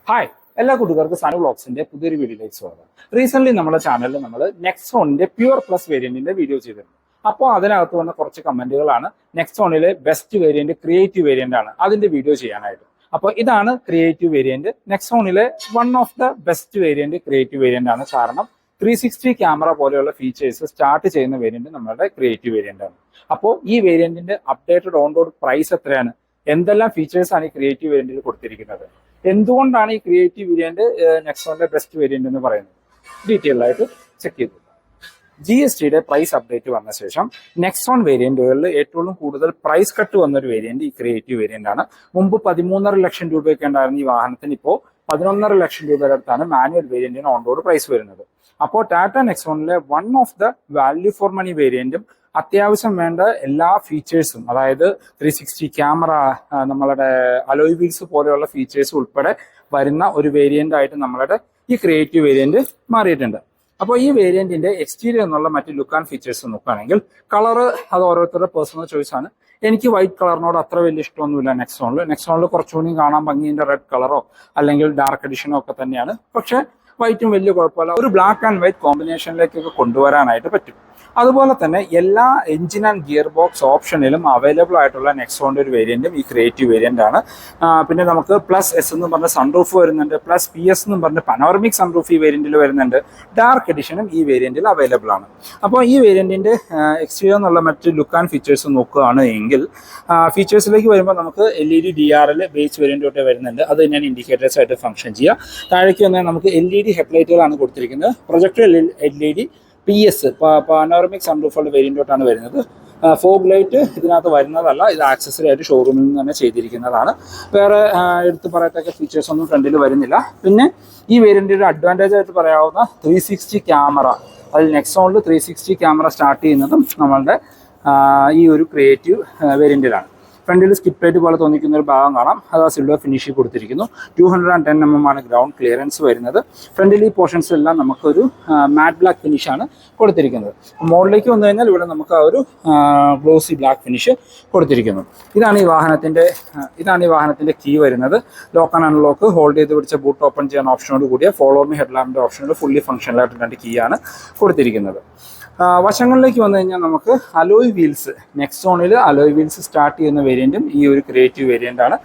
Hi, എല്ലാ കൂട്ടുകാർക്കും സനു വ്ളോഗ്സിന്റെ പുതിയൊരു വീഡിയോയിലേക്ക് സ്വാഗതം. റീസെന്റ് നമ്മുടെ ചാനലിൽ നമ്മൾ നെക്സോണിന്റെ പ്യുവർ പ്ലസ് വേരിയന്റിന്റെ വീഡിയോ ചെയ്തിരുന്നു. അപ്പോൾ അതിനകത്ത് വന്ന കുറച്ച് കമന്റുകളാണ് നെക്സോണിലെ ബെസ്റ്റ് വേരിയന്റ് ക്രിയേറ്റീവ് വേരിയന്റ് ആണ് അതിന്റെ വീഡിയോ ചെയ്യാനായിട്ട്. അപ്പോൾ ഇതാണ് ക്രിയേറ്റീവ് വേരിയന്റ്. നെക്സോണിലെ one of the best variant creative variant ആണ്. കാരണം 360 ക്യാമറ പോലെയുള്ള ഫീച്ചേഴ്സ് സ്റ്റാർട്ട് ചെയ്യുന്ന വേരിയന്റ് നമ്മുടെ ക്രിയേറ്റീവ് വേരിയന്റ് ആണ്. അപ്പോൾ ഈ വേരിയന്റിന്റെ അപ്ഡേറ്റഡ് ഓൺ റോഡ് പ്രൈസ് എത്രയാണ്, എന്തെല്ലാം ഫീച്ചേഴ്സ് ആണ് ഈ ക്രിയേറ്റീവ് വേരിയന്റിൽ കൊടുത്തിരിക്കുന്നത്, എന്തുകൊണ്ടാണ് ഈ ക്രിയേറ്റീവ് വേരിയന്റ് നെക്സോണിന്റെ ബെസ്റ്റ് വേരിയന്റ് എന്ന് പറയുന്നത്, ഡീറ്റെയിൽ ആയിട്ട് ചെക്ക് ചെയ്തു. GSTയുടെ പ്രൈസ് അപ്ഡേറ്റ് വന്ന ശേഷം നെക്സോൺ വേരിയന്റുകളിൽ ഏറ്റവും കൂടുതൽ പ്രൈസ് കട്ട് വന്ന ഒരു വേരിയന്റ് ഈ ക്രിയേറ്റീവ് വേരിയന്റ് ആണ്. മുമ്പ് 13.5 ലക്ഷം രൂപയൊക്കെ ഉണ്ടായിരുന്ന ഈ വാഹനത്തിന് ഇപ്പോൾ 11.5 ലക്ഷം രൂപയുടെ അടുത്താണ് മാനുവൽ വേരിയന്റിന് ഓൺ റോഡ് പ്രൈസ് വരുന്നത്. അപ്പോൾ ടാറ്റ നെക്സോണിലെ one of the value for money വേരിയന്റും അത്യാവശ്യം വേണ്ട എല്ലാ ഫീച്ചേഴ്സും, അതായത് 360 ക്യാമറ, നമ്മളുടെ അലോയ് വീൽസ് പോലെയുള്ള ഫീച്ചേഴ്സ് ഉൾപ്പെടെ വരുന്ന ഒരു വേരിയന്റ് ആയിട്ട് നമ്മളുടെ ഈ ക്രിയേറ്റീവ് വേരിയന്റ് മാറിയിട്ടുണ്ട്. അപ്പോൾ ഈ വേരിയന്റിന്റെ എക്സ്റ്റീരിയർ എന്നുള്ള മറ്റ് ലുക്ക് ആൻഡ് ഫീച്ചേഴ്സ് നോക്കുകയാണെങ്കിൽ കളറ് അത് ഓരോരുത്തരുടെ പേഴ്സണൽ ചോയ്സ് ആണ്. എനിക്ക് വൈറ്റ് കളറിനോട് അത്ര വലിയ ഇഷ്ടമൊന്നുമില്ല നെക്സോണിൽ കുറച്ചുകൂടി കാണാൻ ഭംഗിന്റെ റെഡ് കളറോ അല്ലെങ്കിൽ ഡാർക്ക് എഡിഷനോ ഒക്കെ തന്നെയാണ്. പക്ഷെ വൈറ്റും വലിയ കുഴപ്പമില്ല, ഒരു ബ്ലാക്ക് ആൻഡ് വൈറ്റ് കോമ്പിനേഷനിലേക്കൊക്കെ കൊണ്ടുവരാനായിട്ട് പറ്റും. അതുപോലെ തന്നെ എല്ലാ എഞ്ചിൻ ആൻഡ് ഗിയർ ബോക്സ് ഓപ്ഷനിലും അവൈലബിൾ ആയിട്ടുള്ള നെക്സോണിന്റെ ഒരു വേരിയന്റും ഈ ക്രിയേറ്റീവ് വേരിയന്റ് ആണ്. പിന്നെ നമുക്ക് പ്ലസ് എസ് എന്ന് പറഞ്ഞ സൺറൂഫ് വരുന്നുണ്ട്, പ്ലസ് PS എന്നും പറഞ്ഞ പനോറമിക് സൺറൂഫ് ഈ വേരിയന്റിൽ വരുന്നുണ്ട്. ഡാർക്ക് എഡിഷനും ഈ വേരിയന്റിൽ അവൈലബിൾ ആണ്. അപ്പോൾ ഈ വേരിയന്റിന്റെ എക്സ്റ്റീരിയർ എന്നുള്ള മറ്റ് ലുക്ക് ആൻഡ് ഫീച്ചേഴ്സ് നോക്കുകയാണ് എങ്കിൽ ഫീച്ചേഴ്സിലേക്ക് വരുമ്പോൾ നമുക്ക് LED DRL ബേസ് വേരിയന്റ് തൊട്ടേ വരുന്നുണ്ട്. അത് തന്നെയാണ് ഇൻഡിക്കേറ്റേഴ്സ് ആയിട്ട് ഫംഗ്ഷൻ ചെയ്യുക. താഴേക്ക് വന്നാൽ നമുക്ക് LED ഹെഡ്ലൈറ്റുകളാണ് കൊടുത്തിരിക്കുന്നത്. പ്രൊജക്ടർ LED PS പനോറമിക് സൺറൂഫുള്ള വേരിയന്റോട്ടാണ് വരുന്നത്. ഫോഗ് ലൈറ്റ് ഇതിനകത്ത് വരുന്നതല്ല, ഇത് ആക്സസറി ആയിട്ട് ഷോറൂമിൽ നിന്ന് തന്നെ ചെയ്തിരിക്കുന്നതാണ്. വേറെ എടുത്ത് പറയത്തക്ക ഫീച്ചേഴ്സ് ഒന്നും ഫ്രണ്ടിൽ വരുന്നില്ല. പിന്നെ ഈ വേരിയന്റിന്റെ അഡ്വാൻറ്റേജ് ആയിട്ട് പറയാവുന്ന 360 ക്യാമറ, അതിൽ നെക്സോണിൽ 360 ക്യാമറ സ്റ്റാർട്ട് ചെയ്യുന്നതും നമ്മളുടെ ഈ ഒരു ക്രിയേറ്റീവ് വേരിയന്റിലാണ്. ഫ്രണ്ടിൽ സ്കിപ്പ് പ്ലേറ്റ് പോലെ തോന്നിക്കുന്ന ഒരു ഭാഗം കാണാം, അത് ആ സിൽവർ ഫിനിഷിൽ കൊടുത്തിരിക്കുന്നു. 210 mm ആണ് ഗ്രൗണ്ട് ക്ലിയറൻസ് വരുന്നത്. ഫ്രണ്ടിൽ ഈ പോർഷൻസ് എല്ലാം നമുക്കൊരു മാറ്റ് ബ്ലാക്ക് ഫിനിഷാണ് കൊടുത്തിരിക്കുന്നത്. മുകളിലേക്ക് വന്നു കഴിഞ്ഞാൽ ഇവിടെ നമുക്ക് ആ ഒരു ഗ്ലോസി ബ്ലാക്ക് ഫിനിഷ് കൊടുത്തിരിക്കുന്നു. ഇതാണ് ഈ വാഹനത്തിന്റെ കീ വരുന്നത്. ലോക്ക് ആൻഡ് അൺലോക്ക്, ഹോൾഡ് ചെയ്ത് പിടിച്ച ബൂട്ട് ഓപ്പൺ ചെയ്യാൻ ഓപ്ഷനോട് കൂടിയ ഫോളോ മീ ഹെഡ്ലാമ്പിന്റെ ഓപ്ഷനോട് ഫുള്ളി ഫംഗ്ഷനലായിട്ട് രണ്ട് കീ ആണ് കൊടുത്തിരിക്കുന്നത്. വശങ്ങളിലേക്ക് വന്നു കഴിഞ്ഞാൽ നമുക്ക് അലോയ് വീൽസ്, നെക്സോണിൽ അലോയ് വീൽസ് സ്റ്റാർട്ട് ചെയ്യുന്ന വേരിയന്റും ഈ ഒരു ക്രിയേറ്റീവ് വേരിയന്റ് ആണ്.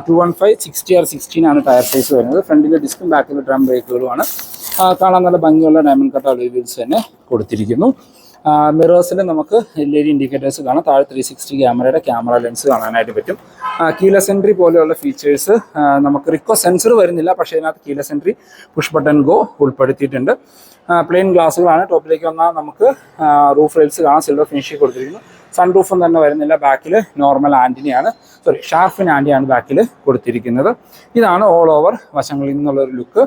215 60R16 ആണ് ടയർ സൈസ് വരുന്നത്. ഫ്രണ്ടിലെ ഡിസ്കും ബാക്കിലെ ഡ്രം ബ്രേക്കുകളുമാണ്. കാണാൻ നല്ല ഭംഗിയുള്ള ഡയമണ്ട് കട്ട് അലോയ് വീൽസ് തന്നെ കൊടുത്തിരിക്കുന്നു. മിറേഴ്സിൽ നമുക്ക് LED ഇൻഡിക്കേറ്റേഴ്സ് കാണാം. താഴെ 360 ക്യാമറയുടെ ക്യാമറ ലെൻസ് കാണാനായിട്ട് പറ്റും. കീലെസ് എൻട്രി പോലെയുള്ള ഫീച്ചേഴ്സ് നമുക്ക് റിക്വസ്റ്റ് സെൻസർ വരുന്നില്ല, പക്ഷേ ഇതിനകത്ത് keyless entry, push button go ഉൾപ്പെടുത്തിയിട്ടുണ്ട്. പ്ലെയിൻ ഗ്ലാസ്സുകളാണ്. ടോപ്പിലേക്ക് വന്നാൽ നമുക്ക് റൂഫ് റെയിൽസ് കാണാം, സിൽവർ ഫിനിഷിൽ കൊടുത്തിരിക്കുന്നു. സൺറൂഫും തന്നെ വരുന്നില്ല. ബാക്കിൽ നോർമൽ ഷാർഫിൻ ആൻറ്റിയാണ് ബാക്കിൽ കൊടുത്തിരിക്കുന്നത്. ഇതാണ് ഓൾ ഓവർ വശങ്ങളിൽ നിന്നുള്ളൊരു ലുക്ക്.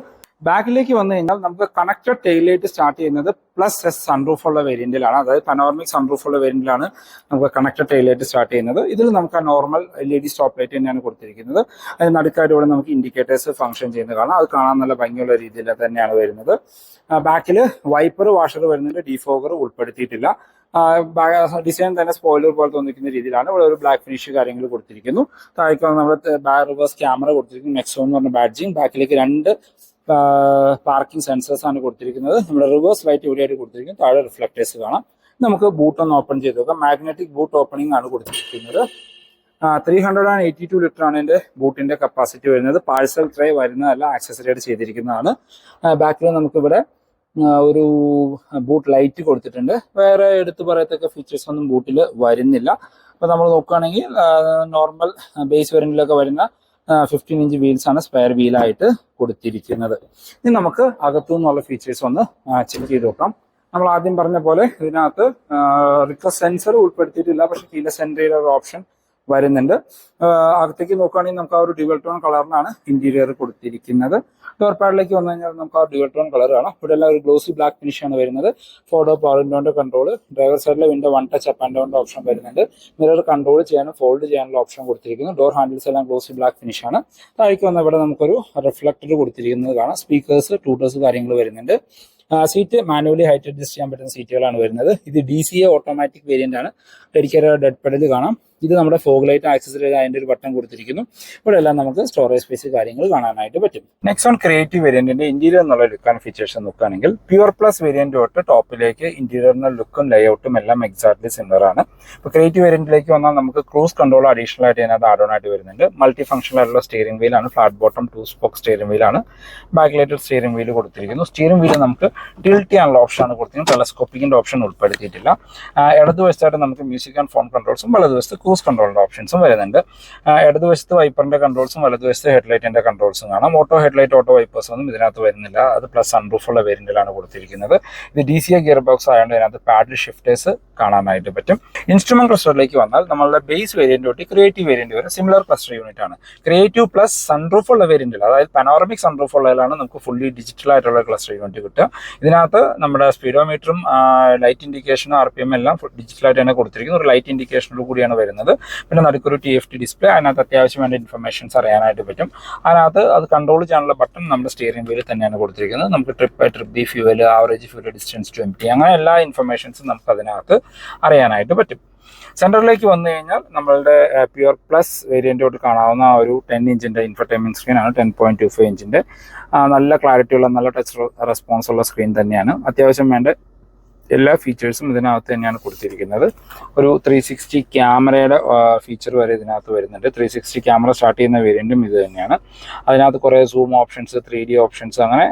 ബാക്കിലേക്ക് വന്നു കഴിഞ്ഞാൽ നമുക്ക് കണക്റ്റഡ് ടെയിൽ ലൈറ്റ് സ്റ്റാർട്ട് ചെയ്യുന്നത് +S സൺറൂഫ് ഉള്ള വേരിയന്റിലാണ്, അതായത് പനോറമിക് സൺറൂഫ് ഉള്ള വേരിയന്റിലാണ് നമുക്ക് കണക്റ്റഡ് ടെയിൽ ലൈറ്റ് സ്റ്റാർട്ട് ചെയ്യുന്നത്. ഇതിൽ നമുക്ക് ആ നോർമൽ LED സ്റ്റോപ്പ് ലൈറ്റ് തന്നെയാണ് കൊടുത്തിരിക്കുന്നത്. അതിന് നടുക്കായിട്ട് ഇവിടെ നമുക്ക് ഇൻഡിക്കേറ്റേഴ്സ് ഫംഗ്ഷൻ ചെയ്യുന്നത് കാണാം. അത് കാണാൻ നല്ല ഭംഗിയുള്ള രീതിയിൽ തന്നെയാണ് വരുന്നത്. ബാക്കിൽ വൈപ്പർ, വാഷർ വരുന്നുണ്ട്, ഡീഫോഗർ ഉൾപ്പെടുത്തിയിട്ടില്ല. ഡിസൈൻ തന്നെ സ്പോയിലർ പോലെ തോന്നിക്കുന്ന രീതിയിലാണ്. ഇവിടെ ഒരു ബ്ലാക്ക് ഫിനിഷ് കാര്യങ്ങൾ കൊടുത്തിരിക്കുന്നു. താഴേക്ക് നമ്മൾ റിവേഴ്സ് ക്യാമറ കൊടുത്തിരിക്കുന്നു, നെക്സോൺ എന്ന് പറഞ്ഞ ബാഡ്ജിങ്. ബാക്കിലേക്ക് 2 പാർക്കിംഗ് സെൻസേഴ്സ് ആണ് കൊടുത്തിരിക്കുന്നത്. നമ്മുടെ റിവേഴ്സ് ലൈറ്റ് ഇവിടെയായിട്ട് കൊടുത്തിരിക്കുന്നത്. താഴെ റിഫ്ലക്ടേഴ്സ് കാണാം. നമുക്ക് ബൂട്ട് ഒന്ന് ഓപ്പൺ ചെയ്ത് നോക്കാം. മാഗ്നറ്റിക് ബൂട്ട് ഓപ്പണിംഗ് ആണ് കൊടുത്തിരിക്കുന്നത്. 382 ലിറ്റർ ആണ് എൻ്റെ ബൂട്ടിന്റെ കപ്പാസിറ്റി വരുന്നത്. പാഴ്സൽ ട്രേ വരുന്നതല്ല, ആക്സസറി ആയിട്ട് ചെയ്തിരിക്കുന്നതാണ്. ബാക്കിൽ നമുക്കിവിടെ ഒരു ബൂട്ട് ലൈറ്റ് കൊടുത്തിട്ടുണ്ട്. വേറെ എടുത്ത് പറയത്തക്ക ഫീച്ചേഴ്സ് ഒന്നും ബൂട്ടിൽ വരുന്നില്ല. അപ്പോൾ നമ്മൾ നോക്കുകയാണെങ്കിൽ നോർമൽ ബേസ് വേരിയന്റിലൊക്കെ വരുന്ന 15 ഇഞ്ച് വീൽസ് ആണ് സ്പെയർ വീലായിട്ട് കൊടുത്തിരിക്കുന്നത്. ഇനി നമുക്ക് അകത്തു നിന്നുള്ള ഫീച്ചേഴ്സ് ഒന്ന് ചെക്ക് ചെയ്ത് നോക്കാം. നമ്മൾ ആദ്യം പറഞ്ഞ പോലെ ഇതിനകത്ത് റിക്വസ്റ്റ് സെൻസർ ഉൾപ്പെടുത്തിയിട്ടില്ല, പക്ഷെ കീലെസ് എൻട്രിയുടെ ഒരു ഓപ്ഷൻ വരുന്നുണ്ട്. അകത്തേക്ക് നോക്കുകയാണെങ്കിൽ നമുക്ക് ആ ഒരു ഡ്യുവൽ ടോൺ കളറിനാണ് ഇന്റീരിയർ കൊടുത്തിരിക്കുന്നത്. ഡോർ പാഡിലേക്ക് വന്നു കഴിഞ്ഞാൽ നമുക്ക് ആ ഡ്യുവൽ ടോൺ കളർ കാണാം. ഇവിടെ എല്ലാം ഒരു ഗ്ലോസി ബ്ലാക്ക് ഫിനിഷ് ആണ് വരുന്നത്. 4 ഡോർ പവർ വിൻഡോന്റെ കൺട്രോൾ, ഡ്രൈവർ സൈഡിലെ വിൻഡോ 1 ടച്ച് അപ്പ് ആൻഡ് ഡൗണിന്റെ ഓപ്ഷൻ വരുന്നുണ്ട്. മിറർ കൺട്രോൾ ചെയ്യാനും ഫോൾഡ് ചെയ്യാനുള്ള ഓപ്ഷൻ കൊടുത്തിരിക്കുന്നു. ഡോർ ഹാൻഡിൽസ് എല്ലാം ഗ്ലോസി ബ്ലാക്ക് ഫിനിഷ് ആണ്. താഴേക്ക് വന്ന ഇവിടെ നമുക്കൊരു റിഫ്ലക്ടർ കൊടുത്തിരിക്കുന്നത് കാണാം. സ്പീക്കേഴ്സ്, ട്യൂട്ടേഴ്സ് കാര്യങ്ങൾ വരുന്നുണ്ട്. സീറ്റ് മാനുവലി ഹൈറ്റ് അഡ്ജസ്റ്റ് ചെയ്യാൻ പറ്റുന്ന സീറ്റുകളാണ് വരുന്നത്. ഇത് DCA ഓട്ടോമാറ്റിക് വേരിയന്റ് ആണ്. ഡെഡിക്കേറ്റഡ് ഡെഡ് പെഡൽ കാണാം. ഇത് നമ്മുടെ ഫോഗ് ലൈറ്റ് ആക്സസറി അതിൻ്റെ ഒരു ബട്ടൺ കൊടുത്തിരിക്കുന്നു. ഇവിടെ എല്ലാം നമുക്ക് സ്റ്റോറേജ് സ്പേസ് കാര്യങ്ങൾ കാണാനായിട്ട് പറ്റും. നെക്സ്റ്റ് ഓൺ ക്രിയേറ്റീവ് വേരിയന്റിന്റെ ഇന്റീരിയർ എന്നുള്ള ലുക്ക് ആൻഡ് ഫീച്ചേഴ്സ് നോക്കുകയാണെങ്കിൽ പ്യുവർ പ്ലസ് വേരിയന്റ് തൊട്ട് ടോപ്പിലേക്ക് ഇന്റീരിയറിന്റെ ലുക്കും ലേഔട്ടും എല്ലാം എക്സാക്ട്ലി സിമിലർ ആണ്. ഇപ്പോൾ ക്രിയേറ്റീവ് വേരിയന്റിലേക്ക് വന്നാൽ നമുക്ക് ക്രൂസ് കൺട്രോൾ അഡീഷണൽ ആയിട്ട് അതിനകത്ത് ആഡ് ഓൺ ആയിട്ട് വരുന്നുണ്ട്. മൾട്ടി ഫംഗ്ഷണൽ ആയിട്ടുള്ള സ്റ്റിയറിംഗ് വീലാണ്, ഫ്ലാറ്റ് ബോട്ടം 2 സ്പോക്ക് സ്റ്റിയറിംഗ് വീലാണ്, ബാക്ക് ലൈറ്റഡ് സ്റ്റിയറിംഗ് വീൽ കൊടുത്തിരിക്കുന്നു. സ്റ്റിയറിംഗ് വീല് നമുക്ക് ടിൽറ്റ് ചെയ്യാനുള്ള ഓപ്ഷനാണ് കൊടുത്തിരിക്കുന്നത്, ടെലസ്കോപ്പിക്കിന്റെ ഓപ്ഷൻ ഉൾപ്പെടുത്തിയിട്ടില്ല. ഇടതുവശത്തായിട്ട് നമുക്ക് മ്യൂസിക് ആൻഡ് ഫോൺ കൺട്രോൾസും വലതുവശത്ത് ക്രൂസ് കൺട്രോളിന്റെ ഓപ്ഷൻസും വരുന്നുണ്ട്. ഇടതുവശത്ത് വൈപ്പറിന്റെ കൺട്രോൾസും വലതുവശത്ത് ഹെഡ്ലൈറ്റിന്റെ കൺട്രോൾസും കാണാം. ഓട്ടോ ഹെഡ്ലൈറ്റ്, ഓട്ടോ വൈപ്പേഴ്സ് ഒന്നും ഇതിനകത്ത് വരുന്നില്ല. അത് പ്ലസ് സൺറൂഫുള്ള വേരിയന്റിലാണ് കൊടുത്തിരിക്കുന്നത്. ഇത് DCA ഗിയർ ബോക്സ് ആയതുകൊണ്ട് ഇതിനകത്ത് പാഡിൽ ഷിഫ്റ്റേഴ്സ് കാണാനായിട്ട് പറ്റും. ഇൻസ്ട്രുമെന്റ് ക്ലസ്റ്ററിലേക്ക് വന്നാൽ നമ്മളുടെ ബേസ് വേരിയന്റ് തൊട്ട് ക്രിയേറ്റീവ് വേരിയന്റ് വരെ സിമിലർ ക്ലസ്റ്റർ യൂണിറ്റ് ആണ്. ക്രിയേറ്റീവ് പ്ലസ് സൺറൂഫ് ഉള്ള വേരിയന്റിൽ, അതായത് പനോറമിക് സൺറൂഫ് ഉള്ളതിലാണ് നമുക്ക് ഫുള്ളി ഡിജിറ്റൽ ആയിട്ടുള്ള ക്ലസ്റ്റർ യൂണിറ്റ് കിട്ടുക. ഇതിനകത്ത് നമ്മുടെ സ്പീഡോമീറ്ററും ലൈറ്റ് ഇൻഡിക്കേഷനും RPM എല്ലാം ഡിജിറ്റലായിട്ട് തന്നെ കൊടുത്തിരിക്കുന്നു. ഒരു ലൈറ്റ് ഇൻഡിക്കേഷനോട് കൂടിയാണ് വരുന്നത്. പിന്നെ നടുക്കൊരു TFT ഡിസ്പ്ലേ, അതിനകത്ത് അത്യാവശ്യം വേണ്ട ഇൻഫർമേഷൻസ് അറിയാനായിട്ട് പറ്റും. അതിനകത്ത് അത് കൺട്രോൾ ചെയ്യാനുള്ള ബട്ടൺ നമ്മുടെ സ്റ്റിയറിംഗ് വീലിൽ തന്നെയാണ് കൊടുത്തിരിക്കുന്നത്. നമുക്ക് trip B fuel, average fuel, distance to empty, അങ്ങനെ എല്ലാ ഇൻഫർമേഷൻസും നമുക്ക് അതിനകത്ത് അറിയാനായിട്ട് പറ്റും. സെൻറ്ററിലേക്ക് വന്നു കഴിഞ്ഞാൽ നമ്മളുടെ പ്യുവർ പ്ലസ് വേരിയൻറ്റോട്ട് കാണാവുന്ന ഒരു 10 ഇഞ്ചിൻ്റെ ഇൻഫർടൈൻമെൻറ്റ് സ്ക്രീനാണ്. 10.25 ഇഞ്ചിൻ്റെ നല്ല ക്ലാരിറ്റിയുള്ള നല്ല ടച്ച് റെസ്പോൺസ് ഉള്ള സ്ക്രീൻ തന്നെയാണ്. അത്യാവശ്യം വേണ്ട എല്ലാ ഫീച്ചേഴ്സും ഇതിനകത്ത് തന്നെയാണ് കൊടുത്തിരിക്കുന്നത്. ഒരു 360 ക്യാമറയുടെ ഫീച്ചർ വരെ ഇതിനകത്ത് വരുന്നുണ്ട്. 360 ക്യാമറ സ്റ്റാർട്ട് ചെയ്യുന്ന വേരിയൻറ്റും ഇത് തന്നെയാണ്. അതിനകത്ത് കുറേ സൂം ഓപ്ഷൻസ്, 3D ഓപ്ഷൻസ്, അങ്ങനെ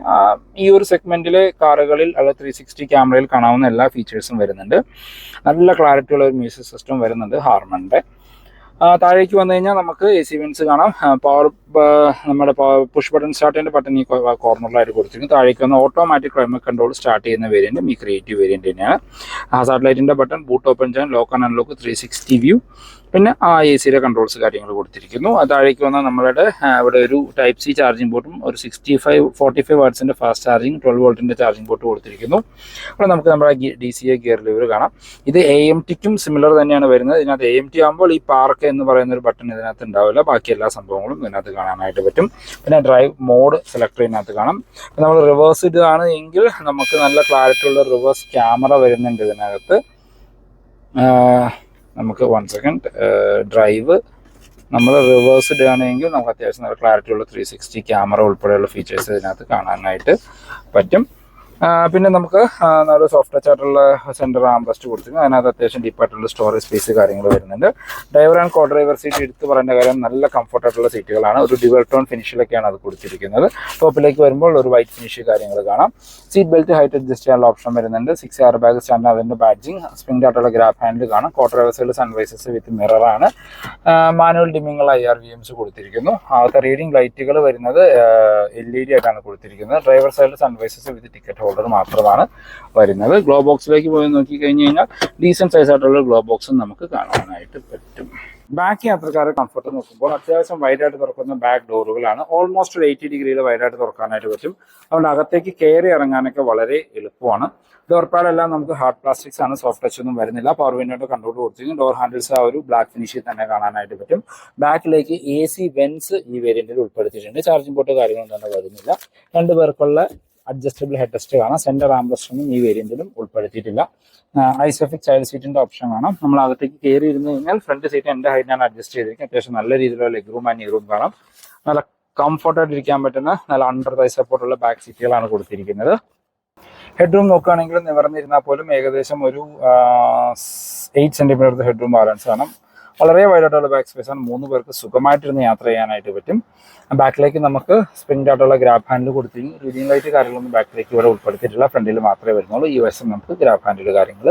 ഈ ഒരു സെഗ്മെൻറ്റിലെ കാറുകളിൽ അല്ല 360 ക്യാമറയിൽ കാണാവുന്ന എല്ലാ ഫീച്ചേഴ്സും വരുന്നുണ്ട്. നല്ല ക്ലാരിറ്റിയുള്ള ഒരു മ്യൂസിക് സിസ്റ്റം വരുന്നുണ്ട് ഹാർമണിൻ്റെ. താഴേക്ക് വന്നു കഴിഞ്ഞാൽ നമുക്ക് AC വെൻസ് കാണാം. നമ്മുടെ പുഷ് ബട്ടൺ സ്റ്റാർട്ടിൻ്റെ ബട്ടൺ ഈ കോർണറിലായിട്ട് കൊടുത്തിരിക്കുന്നു. താഴേക്ക് വന്ന ഓട്ടോമാറ്റിക് ക്ലൈമറ്റ് കൺട്രോൾ സ്റ്റാർട്ട് ചെയ്യുന്ന വേരിയൻറ്റും ഈ ക്രിയേറ്റീവ് വേരിയൻറ്റ് തന്നെയാണ്. ഹാസാർഡ് ലൈറ്റിൻ്റെ ബട്ടൺ, ബൂട്ട് ഓപ്പൺ ചെയ്യാൻ, ലോക്ക് ആൻഡ് അൺലോക്ക്, 360 വ്യൂ, പിന്നെ AC കൺട്രോൾസ് കാര്യങ്ങൾ കൊടുത്തിരിക്കുന്നു. താഴേക്ക് വന്നാൽ നമ്മളുടെ ഇവിടെ ഒരു Type C ചാർജിംഗ് പോർട്ടും ഒരു 45 വാട്ട്സിൻ്റെ ഫാസ്റ്റ് ചാർജിങ് 12 വോൾട്ടിൻ്റെ ചാർജിംഗ് പോർട്ട് കൊടുത്തിരിക്കുന്നു. അപ്പോൾ നമുക്ക് നമ്മുടെ DCA ഗിയർ ലിവർ കാണാം. ഇത് AMTക്കും സിമിലർ തന്നെയാണ് വരുന്നത്. ഇതിനകത്ത് AMT ആകുമ്പോൾ ഈ പാർക്ക് എന്ന് പറയുന്ന ഒരു ബട്ടൺ ഇതിനകത്ത് ഉണ്ടാവില്ല. ബാക്കി എല്ലാ സംഭവങ്ങളും ഇതിനകത്ത് കാണാനായിട്ട് പറ്റും. പിന്നെ ഡ്രൈവ് മോഡ് സെലക്ടർ ഇതിനകത്ത് കാണാം. നമ്മൾ റിവേഴ്സ് ഇടുകയാണ് എങ്കിൽ നമുക്ക് നല്ല ക്ലാരിറ്റി ഉള്ള റിവേഴ്സ് ക്യാമറ വരുന്നുണ്ട് ഇതിനകത്ത്. നമുക്ക് 1 സെക്കൻഡ് ഡ്രൈവ് നമ്മൾ റിവേഴ്സ് ഇടുകയാണെങ്കിൽ നമുക്ക് അത്യാവശ്യം നല്ല ക്ലാരിറ്റി ഉള്ള 360 ക്യാമറ ഉൾപ്പെടെയുള്ള ഫീച്ചേഴ്സ് ഇതിനകത്ത് കാണാനായിട്ട് പറ്റും. പിന്നെ നമുക്ക് നല്ല സോഫ്റ്റ് ടച്ച് ആയിട്ടുള്ള സെൻറ്റർ ആംബ്രസ്റ്റ് കൊടുത്തിട്ടുണ്ട്. അതിനകത്ത് അത്യാവശ്യം ഡീപ്പായിട്ടുള്ള സ്റ്റോറേജ് സ്പേസ് കാര്യങ്ങൾ വരുന്നുണ്ട്. Driver and co driver seat എടുത്ത് പറയേണ്ട കാര്യം നല്ല കംഫർട്ടായിട്ടുള്ള സീറ്റുകളാണ്. ഒരു ഡ്യുവൽ ടോൺ ഫിനിഷിലൊക്കെയാണ് അത് കൊടുത്തിരിക്കുന്നത്. ടോപ്പിലേക്ക് വരുമ്പോൾ ഒരു വൈറ്റ് ഫിനിഷ് കാര്യങ്ങൾ കാണാം. സീറ്റ് ബെൽറ്റ് ഹൈറ്റ് അഡ്ജസ്റ്റ് ചെയ്യാനുള്ള ഓപ്ഷൻ വരുന്നുണ്ട്. 6 എയർ ബാഗ് സ്റ്റാൻഡ്, അതിൻ്റെ ബാഡ്ജിങ്, സ്പ്രിംഗ് ആയിട്ടുള്ള ഗ്രാബ് ഹാൻഡിൽ കാണാം. Co driver side sun visors with മിററാണ്. മാനുവൽ ഡിമ്മിങ്ങുള്ള IRVMs കൊടുത്തിരിക്കുന്നു. അകത്തെ റീഡിംഗ് ലൈറ്റുകൾ വരുന്നത് LED ആയിട്ടാണ് കൊടുത്തിരിക്കുന്നത്. ഡ്രൈവർ സൈഡിൽ സൺവൈസസ് വിത്ത് ടിക്കറ്റ് ഹോൾഡർ മാത്രമാണ് വരുന്നത്. ഗ്ലോ ബോക്സിലേക്ക് പോയി നോക്കി കഴിഞ്ഞ് കഴിഞ്ഞാൽ ഡീസന്റ് സൈസ് ആയിട്ടുള്ള ഗ്ലോ ബോക്സും നമുക്ക് കാണാനായിട്ട് പറ്റും. ബാക്ക് യാത്രക്കാരുടെ കംഫർട്ട് നോക്കുമ്പോൾ അത്യാവശ്യം വൈഡായിട്ട് തുറക്കുന്ന ബാക്ക് ഡോറുകളാണ്. ഓൾമോസ്റ്റ് ഒരു 80 ഡിഗ്രിയിൽ വൈഡായിട്ട് തുറക്കാനായിട്ട് പറ്റും. അതുകൊണ്ട് അകത്തേക്ക് കയറി ഇറങ്ങാനൊക്കെ വളരെ എളുപ്പമാണ്. ഡോർ പാഡെല്ലാം നമുക്ക് ഹാർഡ് പ്ലാസ്റ്റിക്സ് ആണ്, സോഫ്റ്റ് ടച്ച് ഒന്നും വരുന്നില്ല. പവർ വിൻഡോയുടെ കൺട്രോൾ കൊടുത്തിരിക്കും. ഡോർ ഹാൻഡിൽസ് ആ ഒരു ബ്ലാക്ക് ഫിനിഷിൽ തന്നെ കാണാനായിട്ട് പറ്റും. ബാക്കിലേക്ക് AC വെൻസ് ഈ വേരിയന്റിൽ ഉൾപ്പെടുത്തിയിട്ടുണ്ട്. ചാർജിംഗ് പോർട്ട് കാര്യങ്ങളൊന്നും തന്നെ വരുന്നില്ല. 2 പേർക്കുള്ള അഡ്ജസ്റ്റബിൾ ഹെഡ് റെസ്റ്റ് കാണാം. സെന്റർ ആംബ്രസ്റ്റൊന്നും ഈ വേരിയന്റിലും ഉൾപ്പെടുത്തിയിട്ടില്ല. ഐസോഫിക് ചൈൽഡ് സീറ്റിന്റെ ഓപ്ഷൻ കാണാം. നമ്മൾ അകത്തേക്ക് കയറി ഇരുന്ന് കഴിഞ്ഞാൽ ഫ്രണ്ട് സീറ്റ് എൻ്റെ ഹൈറ്റിനാണ് അഡ്ജസ്റ്റ് ചെയ്തിരിക്കുന്നത്. അത്യാവശ്യം നല്ല രീതിയിലുള്ള ലെഗ് റൂം ആൻഡ് നീ റൂം കാണാം. നല്ല കംഫർട്ടായിട്ട് ഇരിക്കാൻ പറ്റുന്ന നല്ല അണ്ടർ തൈ സപ്പോർട്ടുള്ള ബാക്ക് സീറ്റുകളാണ് കൊടുത്തിരിക്കുന്നത്. ഹെഡ് റൂം നോക്കുകയാണെങ്കിൽ നിവർന്നിരുന്നാൽ പോലും ഏകദേശം ഒരു 8 സെന്റിമീറ്റർ ഹെഡ് റൂം ബാലൻസ് കാണാം. വളരെ വൈഡായിട്ടുള്ള ബാക്ക് സ്പേസ് ആണ്. 3 പേർക്ക് സുഖമായിട്ടിരുന്ന് യാത്ര ചെയ്യാനായിട്ട് പറ്റും. ബാക്കിലേക്ക് നമുക്ക് സ്പ്രിംഗ് ആയിട്ടുള്ള ഗ്രാബ് ഹാൻഡിൽ കൊടുത്തിരിക്കും. റീഡിംഗ് ലൈറ്റ് കാര്യങ്ങളൊന്നും ബാക്കിലേക്ക് ഇവിടെ ഉൾപ്പെടുത്തിയിട്ടില്ല. ഫ്രണ്ടിൽ മാത്രമേ വരുന്നുള്ളൂ. ഈ വശം നമുക്ക് ഗ്രാബ് ഹാൻഡിൽ കാര്യങ്ങൾ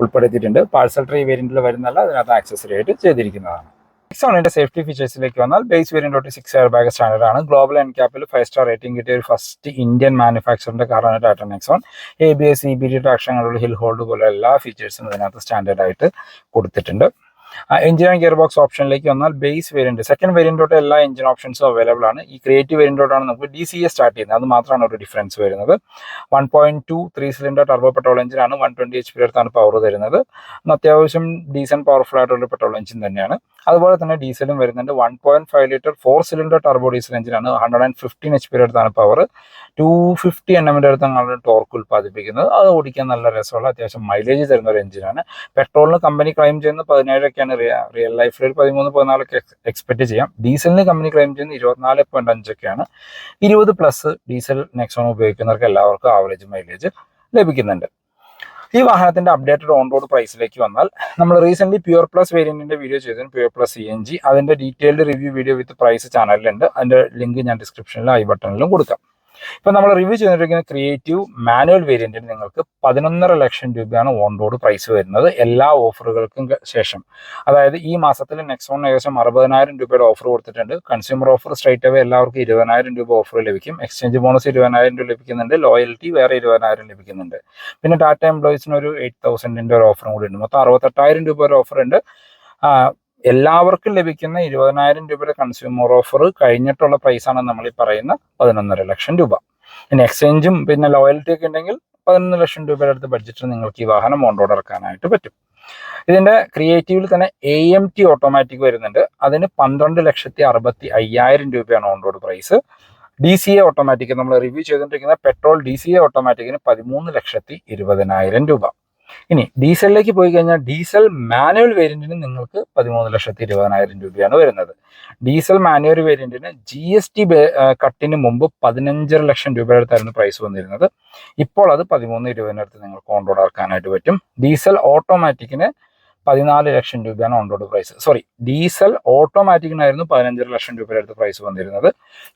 ഉൾപ്പെടുത്തിയിട്ടുണ്ട്. പാഴ്സൽ ട്രേ വേരിയന്റിൽ വരുന്നല്ല, അതിനകത്ത് ആക്സസറി ആയിട്ട് ചെയ്തിരിക്കുന്നതാണ്. നെക്സോണിന്റെ സേഫ്റ്റി ഫീച്ചേഴ്സിലേക്ക് വന്നാൽ base variant 6 air bag standard ആണ്. ഗ്ലോബൽ എൻക്യാപ്പിൽ 5 സ്റ്റാർ റേറ്റിംഗ് കിട്ടിയ ഒരു ഫസ്റ്റ് ഇന്ത്യൻ മാനുഫാക്ചറിന്റെ കാറാണ് ടാറ്റ നെക്സോൺ. ABS, EBD ട്രാക്ഷനുള്ള ഹിൽ ഹോൾഡ് പോലെ എല്ലാ ഫീച്ചേഴ്സും ഇതിനകത്ത് സ്റ്റാൻഡേർഡ് ആയിട്ട് കൊടുത്തിട്ടുണ്ട്. എഞ്ചിൻ ആൻഡ് ഗിയർ ബോക്സ് ഓപ്ഷനിലേക്ക് വന്നാൽ ബേസ് വേരിയന്റ് സെക്കൻഡ് വേരിയന്റോട്ട് എല്ലാ എഞ്ചിൻ ഓപ്ഷൻസും അവൈലബിൾ ആണ്. ഈ ക്രിയേറ്റീവ് വേരിയന്റോട്ടാണ് നമുക്ക് DCA സ്റ്റാർട്ട് ചെയ്യുന്നത്. അത് മാത്രമാണ് ഒരു ഡിഫറൻസ് വരുന്നത്. 1.2 3 സിലിണ്ടർ ടർബോ പെട്രോൾ എഞ്ചിനാണ്. 120 HP അടുത്താണ് പവർ തരുന്നത്. അത്യാവശ്യം ഡീസന്റ് പവർഫുൾ ആയിട്ടുള്ള പെട്രോൾ എഞ്ചിൻ തന്നെയാണ്. അതുപോലെ തന്നെ ഡീസലും വരുന്നുണ്ട്. 1.5 ലിറ്റർ 4 സിലിണ്ടർ ടർബോ ഡീസൽ എഞ്ചിനാണ്. 115 HP അടുത്താണ് പവർ. 250 Nm അടുത്താണ് ടോർക്ക് ഉൽപ്പാദിപ്പിക്കുന്നത്. അത് ഓടിക്കാൻ നല്ല രസമുള്ള അത്യാവശ്യം മൈലേജ് തരുന്ന ഒരു എഞ്ചിനാണ്. പെട്രോളിന് കമ്പനി ക്ലെയിം ചെയ്യുന്നത് 17ഒക്കെയാണ്. റിയൽ ലൈഫിൽ ഒരു 13-14 എക്സ്പെക്ട് ചെയ്യാം. ഡീസലിന് കമ്പനി ക്ലെയിം ചെയ്യുന്നത് 24.5ഒക്കെയാണ്. 20+ ഡീസൽ നെക്സോൺ ഉപയോഗിക്കുന്നവർക്ക് എല്ലാവർക്കും ആവറേജ് മൈലേജ് ലഭിക്കുന്നുണ്ട്. ഈ വാഹനത്തിന്റെ അപ്ഡേറ്റഡ് ഓൺ റോഡ് പ്രൈസിലേക്ക് വന്നാൽ, നമ്മൾ റീസെന്റ് പ്യൂർ പ്ലസ് വേരിയന്റിന്റെ വീഡിയോ ചെയ്തിരുന്നു, പ്യൂർ പ്ലസ് CNG. അതിന്റെ detailed review video with price ചാനലിലുണ്ട്. അതിന്റെ ലിങ്ക് ഞാൻ ഡിസ്ക്രിപ്ഷനിലും ഐ ബട്ടണിലും കൊടുക്കാം. ഇപ്പൊ നമ്മൾ റിവ്യൂ ചെയ്തിരിക്കുന്ന ക്രിയേറ്റീവ് മാനുവൽ വേരിയന്റിന് നിങ്ങൾക്ക് 11.5 ലക്ഷം രൂപയാണ് ഓൺ റോഡ് പ്രൈസ് വരുന്നത്, എല്ലാ ഓഫറുകൾക്കും ശേഷം. അതായത് ഈ മാസത്തിൽ നെക്സോൺ ഏകദേശം 60,000 രൂപയുടെ ഓഫർ കൊടുത്തിട്ടുണ്ട്. കൺസ്യൂമർ ഓഫർ സ്ട്രൈറ്റ് അവേ എല്ലാവർക്കും 20,000 രൂപ ഓഫർ ലഭിക്കും. എക്സ്ചേഞ്ച് ബോണസ് 20,000 രൂപ ലഭിക്കുന്നുണ്ട്. ലോയൽറ്റി വേറെ 20,000 ലഭിക്കുന്നുണ്ട്. പിന്നെ ടാറ്റ എംപ്ലോയീസിന് ഒരു 8,000 ഒരു ഓഫറും കൂടി ഉണ്ട്. മൊത്തം 68,000 രൂപ ഒരു ഓഫർ ഉണ്ട്. എല്ലാവർക്കും ലഭിക്കുന്ന 20,000 രൂപയുടെ കൺസ്യൂമർ ഓഫർ കഴിഞ്ഞിട്ടുള്ള പ്രൈസാണ് നമ്മൾ ഈ പറയുന്ന 11.5 ലക്ഷം രൂപ. പിന്നെ എക്സ്ചേഞ്ചും പിന്നെ ലോയൽറ്റി ഒക്കെ ഉണ്ടെങ്കിൽ 11 ലക്ഷം രൂപയുടെ അടുത്ത് ബഡ്ജറ്റിൽ നിങ്ങൾക്ക് ഈ വാഹനം ഓൺ റോഡ് ഇറക്കാനായിട്ട് പറ്റും. ഇതിന്റെ ക്രിയേറ്റീവിൽ തന്നെ AMT ഓട്ടോമാറ്റിക് വരുന്നുണ്ട്. അതിന് 12,65,000 രൂപയാണ് on road price. DCA automatic നമ്മൾ റിവ്യൂ ചെയ്തുകൊണ്ടിരിക്കുന്ന പെട്രോൾ DCA ഓട്ടോമാറ്റിക്കിന് 13,20,000 രൂപ. ഇനി ഡീസലിലേക്ക് പോയി കഴിഞ്ഞാൽ ഡീസൽ മാനുവൽ വേരിയന്റിന് നിങ്ങൾക്ക് 13,20,000 രൂപയാണ് വരുന്നത്. ഡീസൽ മാനുവൽ വേരിയന്റിന് GST കട്ടിന് മുമ്പ് 15.5 ലക്ഷം രൂപയുടെ അടുത്തായിരുന്നു പ്രൈസ് വന്നിരുന്നത്. ഇപ്പോൾ അത് 13,20,000 അടുത്ത് നിങ്ങൾക്ക് ഓൺ റോഡ് ഇറക്കാനായിട്ട് പറ്റും. ഡീസൽ ഓട്ടോമാറ്റിക്കിന് 14 ലക്ഷം രൂപയാണ് on road price. Sorry, diesel ഓട്ടോമാറ്റിക്കിനായിരുന്നു 15.5 ലക്ഷം രൂപയുടെ അടുത്ത് പ്രൈസ് വന്നിരുന്നത്.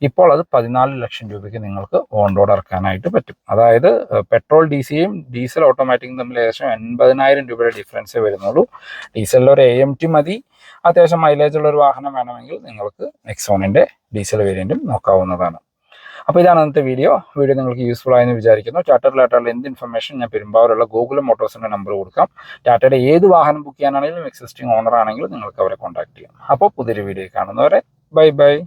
ഇപ്പോൾ അത് 14 ലക്ഷം രൂപയ്ക്ക് നിങ്ങൾക്ക് ഓൺ റോഡ് ഇറക്കാനായിട്ട് പറ്റും. അതായത് പെട്രോൾ DCയും ഡീസൽ ഓട്ടോമാറ്റിക്കും തമ്മിൽ ഏകദേശം 80,000 രൂപയുടെ ഡിഫറൻസേ വരുന്നുള്ളൂ. ഡീസലിൽ ഒരു AMT മതി. അത്യാവശ്യം മൈലേജ് ഉള്ള ഒരു വാഹനം വേണമെങ്കിൽ നിങ്ങൾക്ക് നെക്സോണിന്റെ ഡീസൽ വേരിയന്റും നോക്കാവുന്നതാണ്. അപ്പോൾ ഇതാണ് ഇന്നത്തെ വീഡിയോ നിങ്ങൾക്ക് യൂസ്ഫുൾ ആയെന്ന് വിചാരിക്കുന്നു. ടാറ്റയിലുള്ള എന്ത് ഇൻഫർമേഷൻ ഞാൻ പെരുമ്പാവൂരുള്ള ഗൂഗിൾ മോട്ടോഴ്സിന്റെ നമ്പർ കൊടുക്കാം. ടാറ്റയുടെ ഏത് വാഹനം ബുക്ക് ചെയ്യാനാണെങ്കിലും എക്സിസ്റ്റിംഗ് ഓണർ ആണെങ്കിലും നിങ്ങൾക്ക് അവരെ കോൺടാക്ട് ചെയ്യാം. അപ്പോൾ പുതിയൊരു വീഡിയോ കാണുന്നവരെ ബൈ ബൈ.